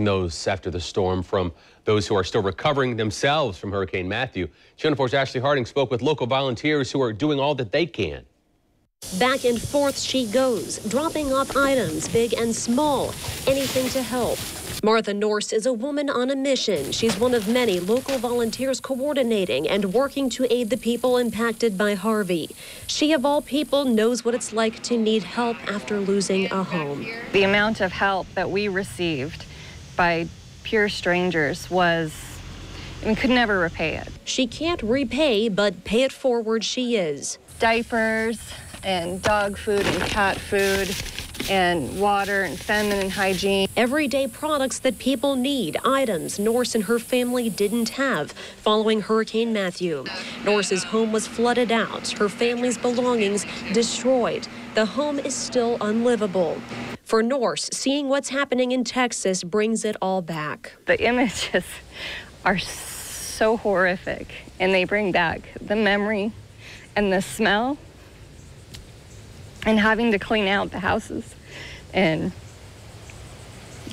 those after the storm from those who are still recovering themselves from Hurricane Matthew. Channel 4's Ashley Harding spoke with local volunteers who are doing all that they can. Back and forth she goes, dropping off items, big and small, anything to help. Martha Norse is a woman on a mission. She's one of many local volunteers coordinating and working to aid the people impacted by Harvey. She, of all people, knows what it's like to need help after losing a home. The amount of help that we received by pure strangers could never repay it. She can't repay, but pay it forward she is. Diapers and dog food and cat food and water and feminine hygiene. Everyday products that people need, items Norse and her family didn't have following Hurricane Matthew. Norse's home was flooded out, her family's belongings destroyed. The home is still unlivable. For Norse, seeing what's happening in Texas brings it all back. The images are so horrific, and they bring back the memory and the smell and having to clean out the houses and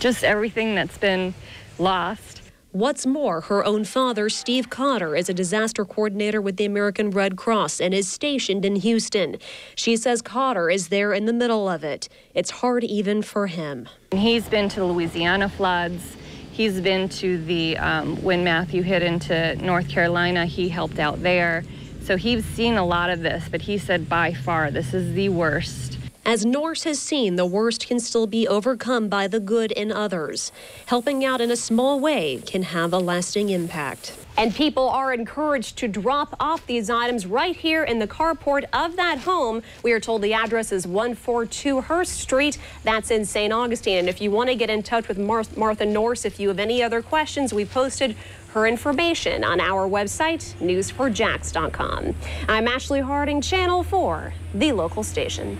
just everything that's been lost. What's more, her own father, Steve Cotter, is a disaster coordinator with the American Red Cross and is stationed in Houston. She says Cotter is there in the middle of it. It's hard even for him. He's been to the Louisiana floods. He's been to the, when Matthew hit into North Carolina, he helped out there. So he's seen a lot of this, but he said by far this is the worst. As Norse has seen, the worst can still be overcome by the good in others. Helping out in a small way can have a lasting impact. And people are encouraged to drop off these items right here in the carport of that home. We are told the address is 142 Hurst Street. That's in St. Augustine. And if you want to get in touch with Martha Norse, if you have any other questions, we posted her information on our website, news4jax.com. I'm Ashley Harding, Channel 4, the local station.